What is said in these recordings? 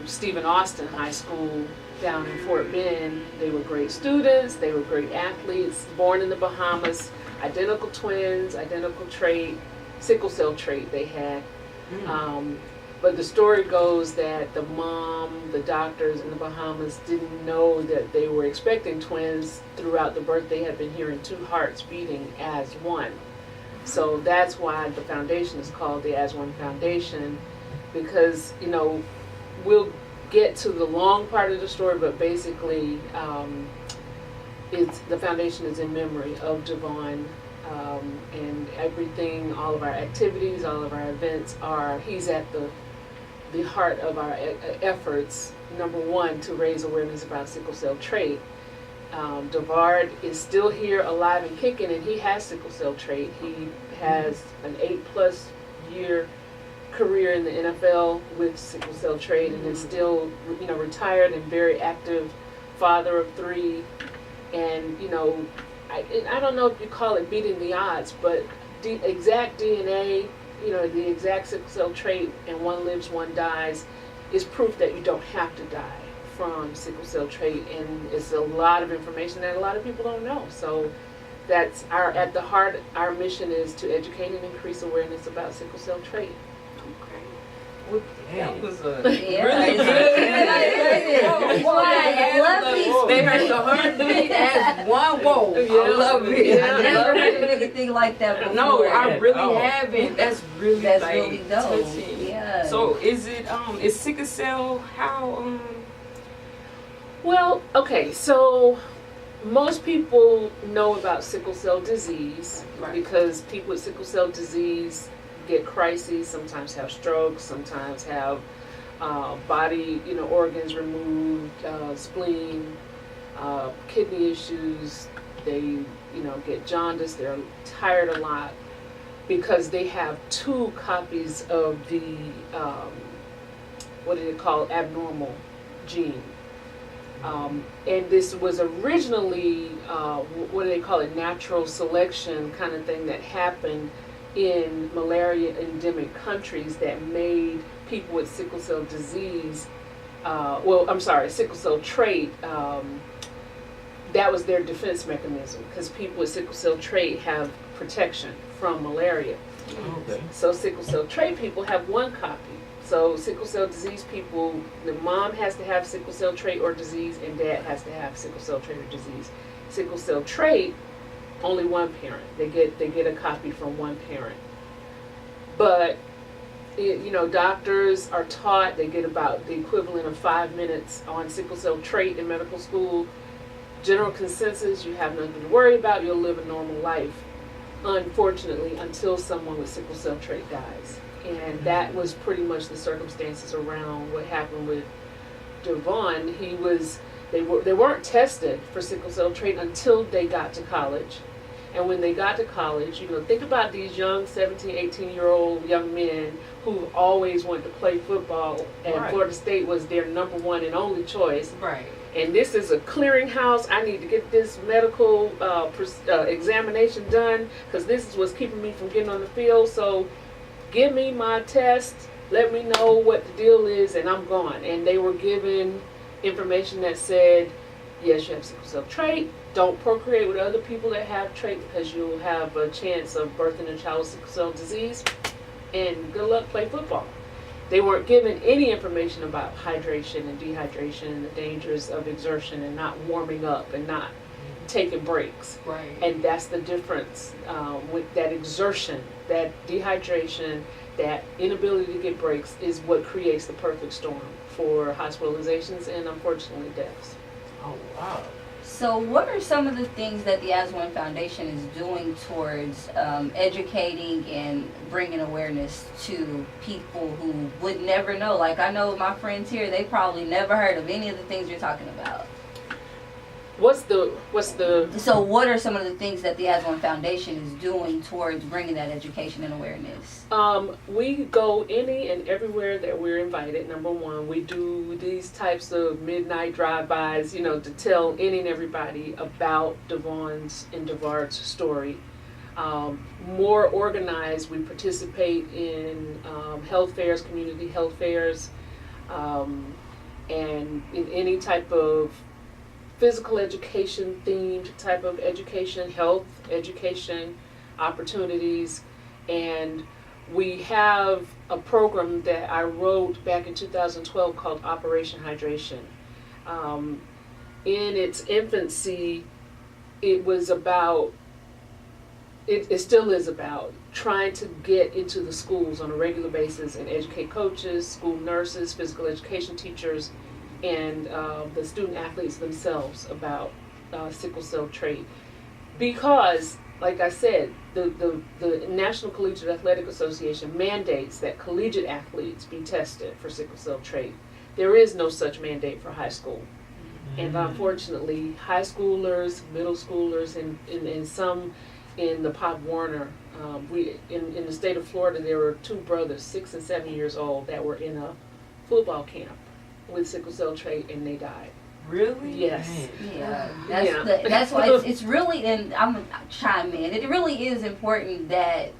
Stephen Austin High School down in Fort Bend. They were great students, they were great athletes, born in the Bahamas, identical twins, identical trait, sickle cell trait they had. But the story goes that the mom, the doctors in the Bahamas didn't know that they were expecting twins throughout the birth. They had been hearing two hearts beating as one. So that's why the foundation is called the As One Foundation, because, you know, we'll get to the long part of the story, but basically the foundation is in memory of Devon, and everything, all of our activities, all of our events he's at the heart of our efforts. Number one, to raise awareness about sickle cell trait. Devard is still here alive and kicking, and he has sickle cell trait. He has an 8+ year career in the NFL with sickle cell trait, and is still, you know, retired and very active father of 3. And, you know, I don't know if you call it beating the odds, but exact DNA, you know, the exact sickle cell trait, and one lives, one dies, is proof that you don't have to die from sickle cell trait. And it's a lot of information that a lot of people don't know. So that's at the heart, our mission is to educate and increase awareness about sickle cell trait. Well, that was a Yeah, really good. They heard the heartbeat as one. Whoa, I love it. I never heard of anything like that before. No, I really haven't. That's really really dope. touching. Yeah. So is it is sickle cell how Well, okay, so most people know about sickle cell disease, Right. because people with sickle cell disease get crises, sometimes have strokes, sometimes have body, you know, organs removed, spleen, kidney issues. They, you know, get jaundice. They're tired a lot because they have 2 copies of the what do they call, abnormal gene. And this was originally what do they call it, natural selection kind of thing that happened in malaria endemic countries that made people with sickle cell disease, sickle cell trait, that was their defense mechanism, because people with sickle cell trait have protection from malaria. Okay. So sickle cell trait people have 1 copy. So sickle cell disease people, the mom has to have sickle cell trait or disease, and dad has to have sickle cell trait or disease. Sickle cell trait, only 1 parent. They get a copy from 1 parent. But you know, doctors are taught, they get about the equivalent of 5 minutes on sickle cell trait in medical school. General consensus, you have nothing to worry about, you'll live a normal life, unfortunately, until someone with sickle cell trait dies. And that was pretty much the circumstances around what happened with Devon. They weren't tested for sickle cell trait until they got to college. And when they got to college, you know, think about these young 17, 18-year-old young men who always wanted to play football, and Right. Florida State was their number 1 and only choice. right? And this is a clearinghouse. I need to get this medical examination done, because this is what's keeping me from getting on the field. So give me my test, let me know what the deal is, and I'm gone. And they were given information that said, yes, you have sickle cell trait. Don't procreate with other people that have trait, because you'll have a chance of birthing a child with sickle cell disease. And good luck, play football. They weren't given any information about hydration and dehydration and the dangers of exertion and not warming up and not taking breaks. Right. And that's the difference with that exertion, that dehydration, that inability to get breaks is what creates the perfect storm for hospitalizations and, unfortunately, deaths. Oh, wow. So what are some of the things that the As One Foundation is doing towards educating and bringing awareness to people who would never know? Like, I know my friends here, they probably never heard of any of the things you're talking about. What's the So what are some of the things that the As One Foundation is doing towards bringing that education and awareness? we go any and everywhere that we're invited. Number one, we do these types of midnight drive-bys, you know, to tell any and everybody about Devon's and Devard's story. More organized, we participate in health fairs, community health fairs. and in any type of physical education themed type of education, health education opportunities. And we have a program that I wrote back in 2012 called Operation Hydration. In its infancy, it was about, it still is about trying to get into the schools on a regular basis and educate coaches, school nurses, physical education teachers, and the student athletes themselves about sickle cell trait. Because, like I said, the National Collegiate Athletic Association mandates that collegiate athletes be tested for sickle cell trait. There is no such mandate for high school. And unfortunately, high schoolers, middle schoolers, and some in the Pop Warner, in the state of Florida, there were 2 brothers, 6 and 7 years old, that were in a football camp with sickle cell trait, and they died. Really? Yes. Yeah, Yeah. that's why it's really, and I'm gonna chime in. It really is important that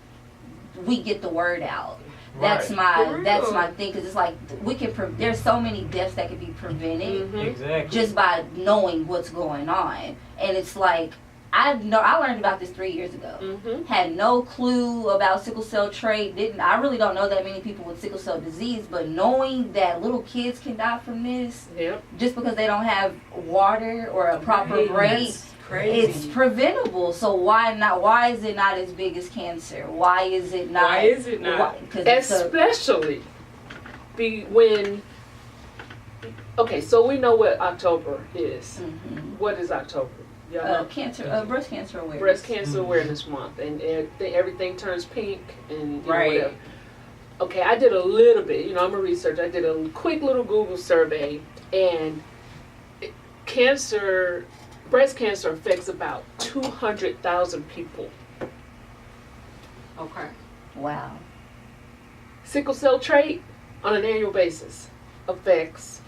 we get the word out. That's Right. that's my thing, because it's like we can. There's so many deaths that can be prevented Exactly. just by knowing what's going on, and it's like I learned about this 3 years ago. Had no clue about sickle cell trait. I really don't know that many people with sickle cell disease, but knowing that little kids can die from this Yep. just because they don't have water or a proper break. That's crazy. It's preventable. So why not? Why is it not as big as cancer? Why is it not? Why is it not? Especially when, okay, so we know what October is. What is October? Breast cancer awareness. Breast Cancer Awareness Month, and everything turns pink, and Right. whatever. Okay, I did a little bit. I'm a researcher. I did a quick little Google survey, and breast cancer affects about 200,000 people. Okay. Wow. Sickle cell trait, on an annual basis, affects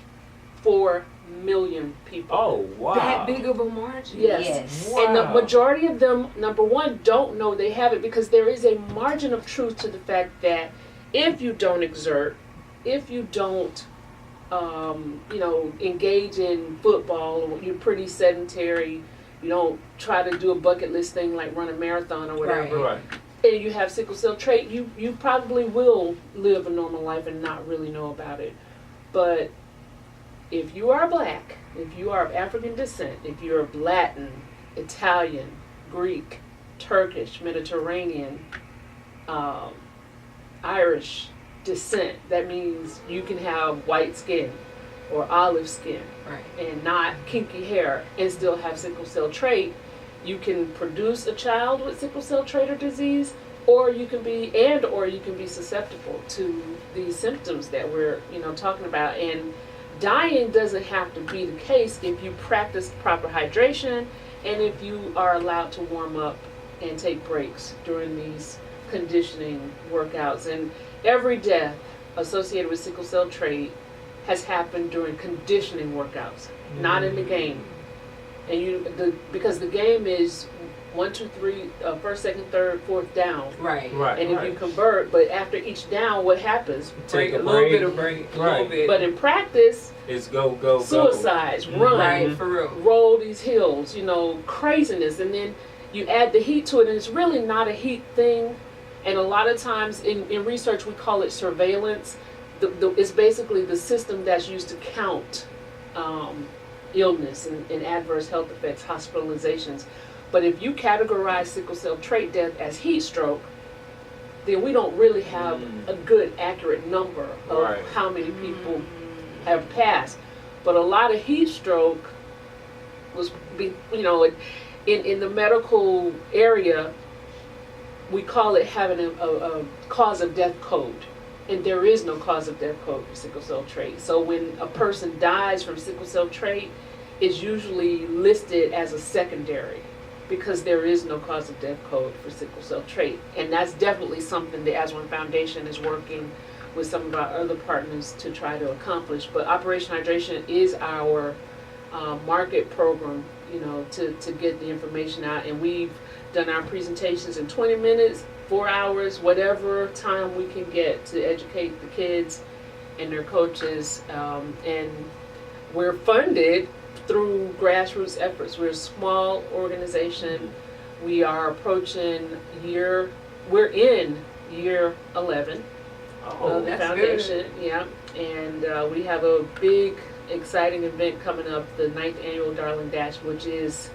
4 million people. Oh, wow. That big of a margin? Yes. Wow. And the majority of them, number one, don't know they have it, because there is a margin of truth to the fact that if you don't exert, if you don't, engage in football, or you're pretty sedentary, you don't try to do a bucket list thing like run a marathon or whatever, Right. and you have sickle cell trait, you probably will live a normal life and not really know about it. But if you are Black, if you are of African descent, if you're of Latin, Italian, Greek, Turkish, Mediterranean, Irish descent, that means you can have white skin or olive skin Right. and not kinky hair and still have sickle cell trait. You can produce a child with sickle cell trait or disease, or you can be susceptible to these symptoms that we're talking about. And dying doesn't have to be the case if you practice proper hydration and if you are allowed to warm up and take breaks during these conditioning workouts. And every death associated with sickle cell trait has happened during conditioning workouts, not in the game. And because the game is 1, 2, 3, first, second, third, fourth down. Right. Right. And if you convert, but after each down, what happens? Take a little bit break. of break. A Right. little bit. But in practice, It's go. suicides, run, Right, for real. roll these hills, craziness. And then you add the heat to it, and it's really not a heat thing. And a lot of times in research, we call it surveillance. It's basically the system that's used to count illness and adverse health effects, hospitalizations. But if you categorize sickle cell trait death as heat stroke, then we don't really have a good, accurate number of Right. how many people have passed. But a lot of heat stroke in the medical area, we call it having a cause of death code. And there is no cause of death code for sickle cell trait. So when a person dies from sickle cell trait, it's usually listed as a secondary, because there is no cause of death code for sickle cell trait. And that's definitely something the As One Foundation is working with some of our other partners to try to accomplish. But Operation Hydration is our market program, to get the information out. And we've done our presentations in 20 minutes, 4 hours, whatever time we can get to educate the kids and their coaches. And we're funded through grassroots efforts. We're a small organization. We are approaching we're in year 11 of the foundation. Good. Yeah, and we have a big, exciting event coming up, the 9th annual Darling Dash, which is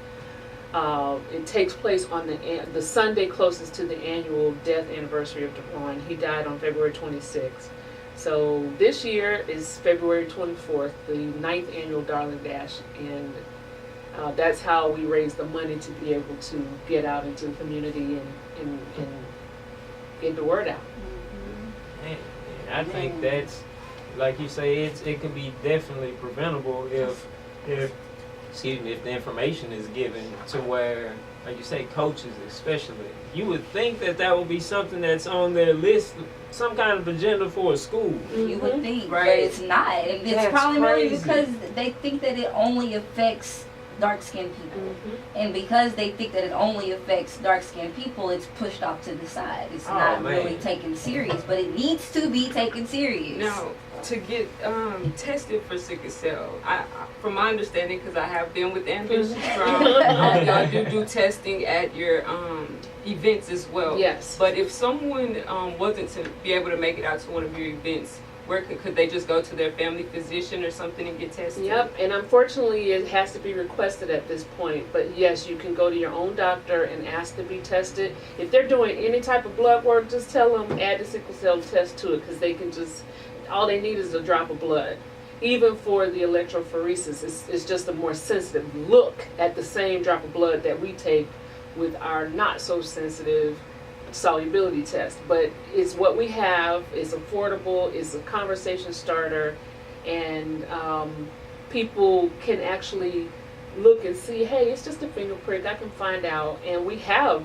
it takes place on the Sunday closest to the annual death anniversary of Devon. He died on February 26th. So this year is February 24th, the 9th annual Darling Dash, and that's how we raise the money to be able to get out into the community and get the word out. And I think that's, like you say, it can be definitely preventable if the information is given to where, like you say, coaches especially. You would think that would be something that's on their list, some kind of agenda for a school. You would think, right? But it's not. And it's That's primarily crazy. because they think that it only affects dark-skinned people. And because they think that it only affects dark-skinned people, it's pushed off to the side. It's not really taken serious, but it needs to be taken serious. Now, to get tested for sickle cell, I from my understanding, because I have been with Ambition Strong, y'all do testing at your events as well. Yes. But if someone wasn't to be able to make it out to one of your events, where could they just go to their family physician or something and get tested? Yep, and unfortunately it has to be requested at this point. But yes, you can go to your own doctor and ask to be tested. If they're doing any type of blood work, just tell them add the sickle cell test to it, because they can just, all they need is a drop of blood. Even for the electrophoresis, it's just a more sensitive look at the same drop of blood that we take with our not so sensitive solubility test. But it's what we have, it's affordable, it's a conversation starter, and people can actually look and see, hey, it's just a finger prick, I can find out. And we have,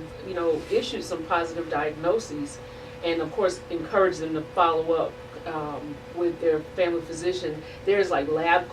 issued some positive diagnoses, and of course encourage them to follow up with their family physician. There's like LabCorp,